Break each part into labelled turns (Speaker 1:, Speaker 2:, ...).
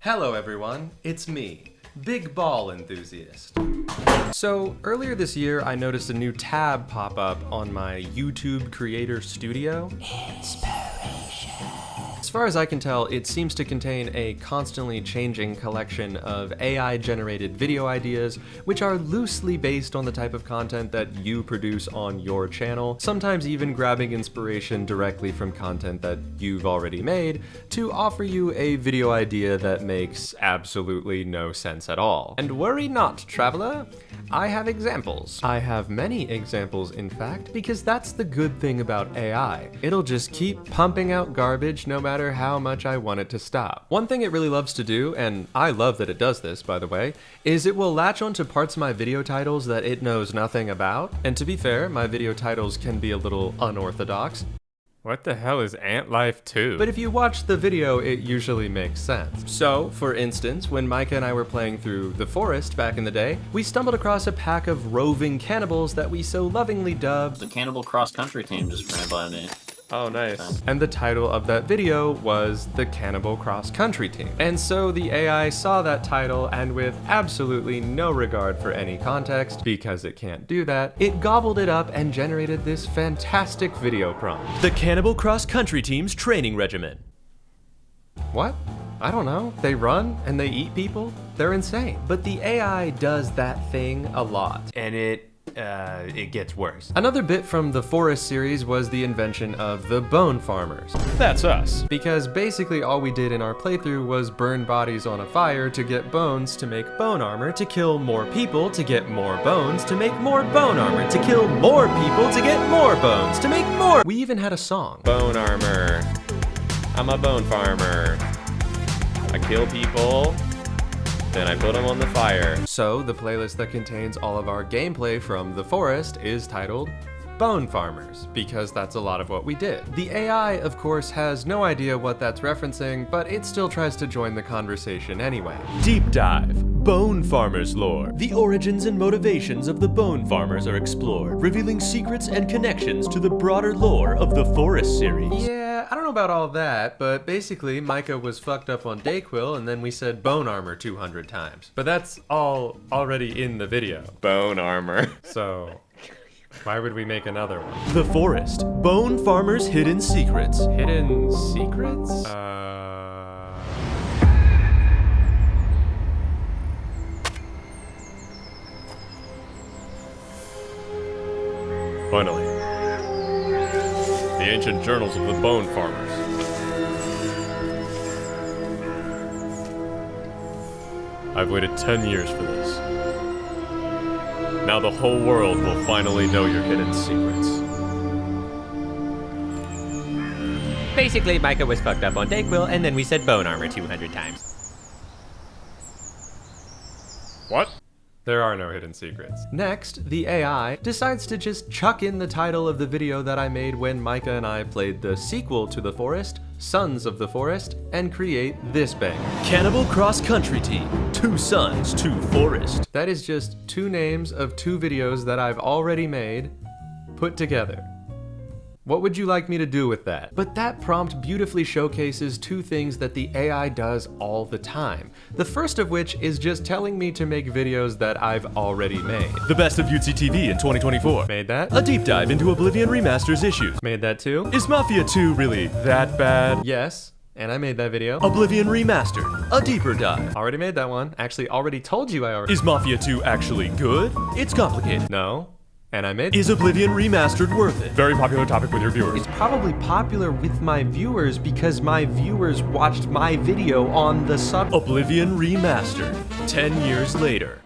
Speaker 1: Hello everyone, it's me, Big Ball Enthusiast. So earlier this year I noticed a new tab pop up on my YouTube Creator Studio. As far as I can tell, it seems to contain a constantly changing collection of AI-generated video ideas, which are loosely based on the type of content that you produce on your channel, sometimes even grabbing inspiration directly from content that you've already made to offer you a video idea that makes absolutely no sense at all. And worry not, traveler, I have examples. I have many examples, in fact, because that's the good thing about AI. It'll just keep pumping out garbage no matter how much I want it to stop. One thing it really loves to do, and I love that it does this, by the way, is it will latch onto parts of my video titles that it knows nothing about. And to be fair, my video titles can be a little unorthodox.
Speaker 2: What the hell is Ant Life 2?
Speaker 1: But if you watch the video, it usually makes sense. So, for instance, when Micah and I were playing through The Forest back in the day, we stumbled across a pack of roving cannibals that we so lovingly dubbed
Speaker 3: The Cannibal Cross Country Team just ran by me.
Speaker 2: Oh, nice.
Speaker 1: And the title of that video was The Cannibal Cross Country Team. And so the AI saw that title, and with absolutely no regard for any context, because it can't do that, it gobbled it up and generated this fantastic video prompt.
Speaker 4: The Cannibal Cross Country Team's training regimen.
Speaker 1: What? I don't know. They run and they eat people? They're insane. But the AI does that thing a lot, and it gets worse. Another bit from the Forest series was the invention of the bone farmers.
Speaker 2: That's us.
Speaker 1: Because basically all we did in our playthrough was burn bodies on a fire to get bones to make bone armor, to kill more people to get more bones, to make more bone armor, to kill more people to get more bones, to make more. We even had a song.
Speaker 2: Bone armor. I'm a bone farmer. I kill people, then I put them on the fire.
Speaker 1: So the playlist that contains all of our gameplay from The Forest is titled Bone Farmers, because that's a lot of what we did. The AI, of course, has no idea what that's referencing, but it still tries to join the conversation anyway.
Speaker 4: Deep Dive. Bone Farmers lore. The origins and motivations of the Bone Farmers are explored, revealing secrets and connections to the broader lore of the Forest series.
Speaker 1: Yeah, I don't know about all that, but basically Micah was fucked up on Dayquil and then we said bone armor 200 times. But that's all already in the video.
Speaker 2: Bone armor.
Speaker 1: So why would we make another one?
Speaker 4: The Forest. Bone Farmers' hidden secrets.
Speaker 1: Hidden secrets?
Speaker 2: Finally. The ancient journals of the bone farmers. I've waited 10 years for this. Now the whole world will finally know your hidden secrets.
Speaker 5: Basically, Micah was fucked up on Dayquil, and then we said bone armor 200 times.
Speaker 2: What?
Speaker 1: There are no hidden secrets. Next, the AI decides to just chuck in the title of the video that I made when Micah and I played the sequel to The Forest, Sons of the Forest, and create this banger.
Speaker 4: Cannibal Cross Country Team. 2 Sons, 2 Forest.
Speaker 1: That is just 2 names of 2 videos that I've already made, put together. What would you like me to do with that? But that prompt beautifully showcases 2 things that the AI does all the time. The first of which is just telling me to make videos that I've already made.
Speaker 4: The best of UTC TV in 2024.
Speaker 1: Made that?
Speaker 4: A deep dive into Oblivion Remaster's issues.
Speaker 1: Made that too?
Speaker 4: Is Mafia 2 really that bad?
Speaker 1: Yes, and I made that video.
Speaker 4: Oblivion Remastered. A deeper dive.
Speaker 1: Already made that one. Actually, already told you I already.
Speaker 4: Is Mafia 2 actually good? It's complicated.
Speaker 1: No. And I made.
Speaker 4: Is Oblivion Remastered worth it?
Speaker 2: Very popular topic with your viewers.
Speaker 1: It's probably popular with my viewers because my viewers watched my video on the sub.
Speaker 4: Oblivion Remastered. 10 years later.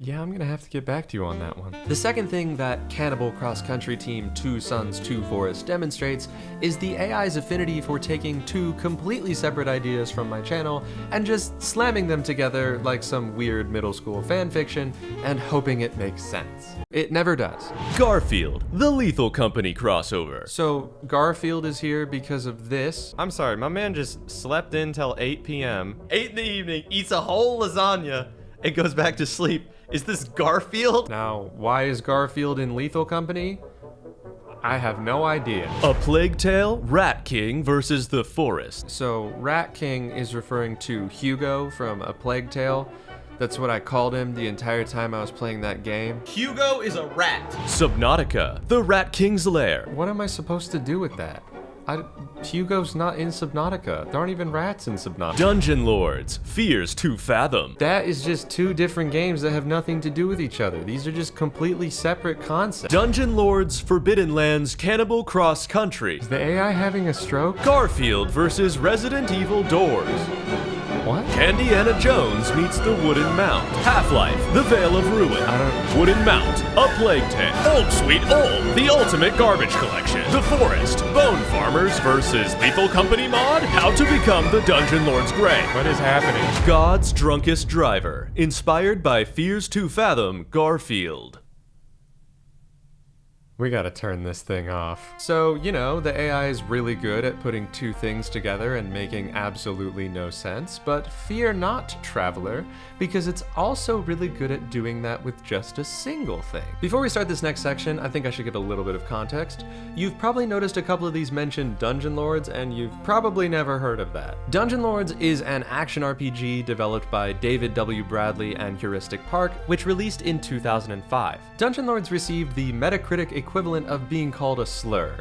Speaker 1: Yeah, I'm gonna have to get back to you on that one. The second thing that Cannibal Cross Country Team 2 Sons 2 Forest demonstrates is the AI's affinity for taking 2 completely separate ideas from my channel and just slamming them together like some weird middle school fanfiction and hoping it makes sense. It never does.
Speaker 4: Garfield, the Lethal Company crossover.
Speaker 1: So Garfield is here because of this.
Speaker 2: I'm sorry, my man just slept in till 8 p.m. 8 in the evening, eats a whole lasagna, and goes back to sleep. Is this Garfield?
Speaker 1: Now, why is Garfield in Lethal Company? I have no idea.
Speaker 4: A Plague Tale, Rat King versus the Forest.
Speaker 1: So, Rat King is referring to Hugo from A Plague Tale. That's what I called him the entire time I was playing that game.
Speaker 6: Hugo is a rat.
Speaker 4: Subnautica, the Rat King's lair.
Speaker 1: What am I supposed to do with that? Hugo's not in Subnautica. There aren't even rats in Subnautica.
Speaker 4: Dungeon Lords, Fears to Fathom.
Speaker 1: That is just two different games that have nothing to do with each other. These are just completely separate concepts.
Speaker 4: Dungeon Lords, Forbidden Lands, Cannibal Cross Country.
Speaker 1: Is the AI having a stroke?
Speaker 4: Garfield versus Resident Evil Doors.
Speaker 1: What?
Speaker 4: Candiana Jones meets the Wooden Mount. Half-Life, The Veil of Ruin. Wooden Mount, A Plague Tale. Old Sweet Old, the Ultimate Garbage Collection. The Forest, Bone Farmers versus Lethal Company Mod. How to Become the Dungeon Lord's Grey.
Speaker 1: What is happening?
Speaker 4: God's Drunkest Driver, inspired by Fears to Fathom, Garfield.
Speaker 1: We gotta turn this thing off. So, you know, the AI is really good at putting two things together and making absolutely no sense, but fear not, traveler, because it's also really good at doing that with just a single thing. Before we start this next section, I think I should give a little bit of context. You've probably noticed a couple of these mentioned Dungeon Lords, and you've probably never heard of that. Dungeon Lords is an action RPG developed by David W. Bradley and Heuristic Park, which released in 2005. Dungeon Lords received the Metacritic equivalent of being called a slur,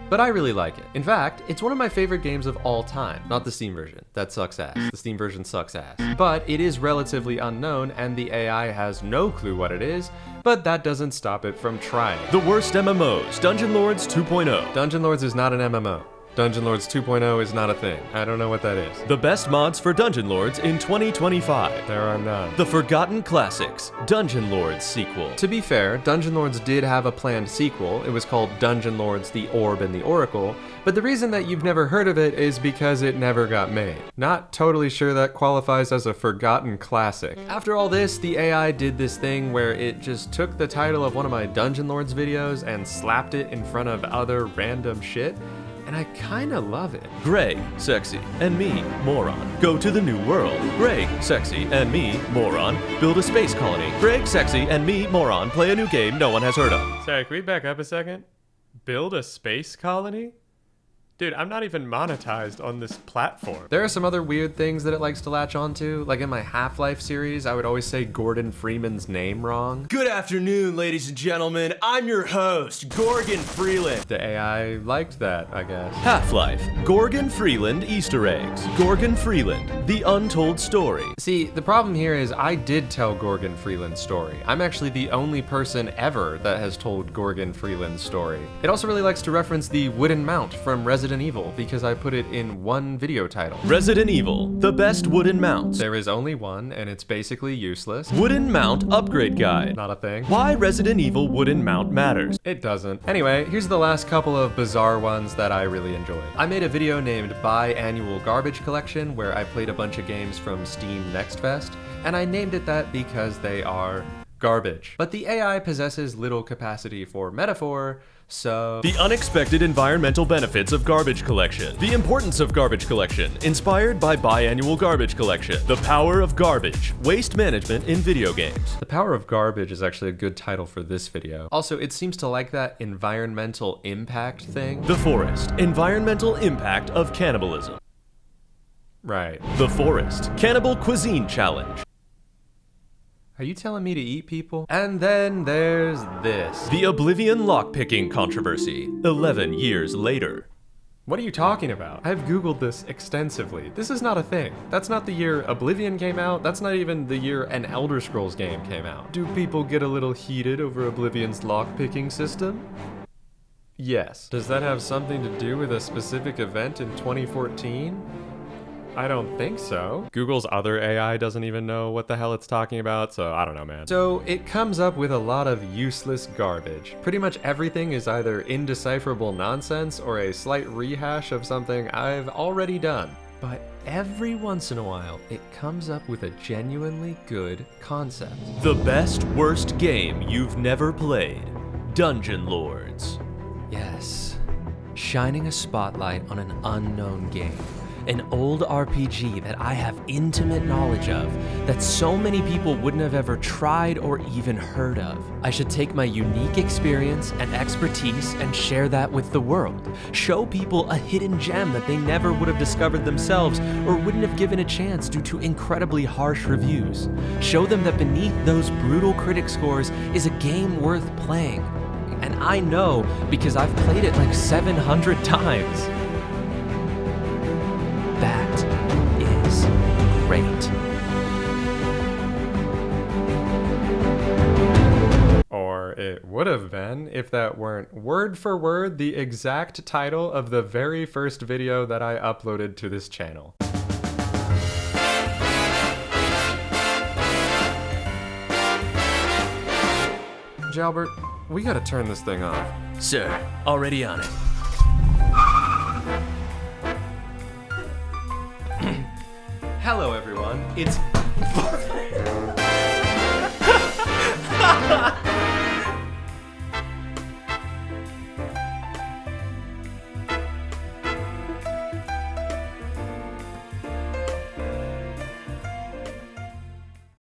Speaker 1: but I really like it. In fact, it's one of my favorite games of all time. Not the Steam version. That sucks ass. The Steam version sucks ass. But it is relatively unknown, and the AI has no clue what it is, but that doesn't stop it from trying.
Speaker 4: The worst MMOs, Dungeon Lords 2.0.
Speaker 1: Dungeon Lords is not an MMO. Dungeon Lords 2.0 is not a thing. I don't know what that is.
Speaker 4: The best mods for Dungeon Lords in 2025.
Speaker 1: There are none.
Speaker 4: The Forgotten Classics, Dungeon Lords sequel.
Speaker 1: To be fair, Dungeon Lords did have a planned sequel. It was called Dungeon Lords: The Orb and the Oracle, but the reason that you've never heard of it is because it never got made. Not totally sure that qualifies as a forgotten classic. After all this, the AI did this thing where it just took the title of one of my Dungeon Lords videos and slapped it in front of other random shit, and I kinda love it.
Speaker 4: Greg, sexy, and me, moron. Go to the new world. Greg, sexy, and me, moron. Build a space colony. Greg, sexy, and me, moron. Play a new game no one has heard of.
Speaker 1: Sorry, can we back up a second? Build a space colony? Dude, I'm not even monetized on this platform. There are some other weird things that it likes to latch onto. Like in my Half-Life series, I would always say Gordon Freeman's name wrong.
Speaker 6: Good afternoon, ladies and gentlemen. I'm your host, Gorgon Freeland.
Speaker 1: The AI liked that, I guess.
Speaker 4: Half-Life, Gorgon Freeland Easter eggs. Gorgon Freeland, the untold story.
Speaker 1: See, the problem here is I did tell Gorgon Freeland's story. I'm actually the only person ever that has told Gorgon Freeland's story. It also really likes to reference the Wooden Mount from Resident Evil because I put it in one video title.
Speaker 4: Resident Evil, the best wooden mounts.
Speaker 1: There is only one, and it's basically useless.
Speaker 4: Wooden Mount Upgrade Guide.
Speaker 1: Not a thing.
Speaker 4: Why Resident Evil Wooden Mount matters.
Speaker 1: It doesn't. Anyway, here's the last couple of bizarre ones that I really enjoyed. I made a video named Biannual Garbage Collection where I played a bunch of games from Steam Next Fest, and I named it that because they are garbage. But the AI possesses little capacity for metaphor, so...
Speaker 4: The unexpected environmental benefits of garbage collection. The importance of garbage collection, inspired by Biannual Garbage Collection. The power of garbage, waste management in video games.
Speaker 1: The power of garbage is actually a good title for this video. Also, it seems to like that environmental impact thing.
Speaker 4: The Forest, environmental impact of cannibalism.
Speaker 1: Right.
Speaker 4: The Forest, Cannibal Cuisine Challenge.
Speaker 1: Are you telling me to eat people? And then there's this.
Speaker 4: The Oblivion Lockpicking Controversy, 11 years later.
Speaker 1: What are you talking about? I've Googled this extensively. This is not a thing. That's not the year Oblivion came out. That's not even the year an Elder Scrolls game came out. Do people get a little heated over Oblivion's lockpicking system? Yes. Does that have something to do with a specific event in 2014? I don't think so. Google's other AI doesn't even know what the hell it's talking about, so I don't know, man. So it comes up with a lot of useless garbage. Pretty much everything is either indecipherable nonsense or a slight rehash of something I've already done. But every once in a while, it comes up with a genuinely good concept.
Speaker 4: The best worst game you've never played. Dungeon Lords.
Speaker 1: Yes. Shining a spotlight on an unknown game. an old RPG that I have intimate knowledge of that so many people wouldn't have ever tried or even heard of. I should take my unique experience and expertise and share that with the world. Show people a hidden gem that they never would have discovered themselves or wouldn't have given a chance due to incredibly harsh reviews. Show them that beneath those brutal critic scores is a game worth playing. And I know because I've played it like 700 times. That is great.
Speaker 7: Or it would have been if that weren't word for word the exact title of the very first video that I uploaded to this channel. Jalbert, we gotta turn this thing off.
Speaker 6: Sir, already on it.
Speaker 7: Hello everyone, it's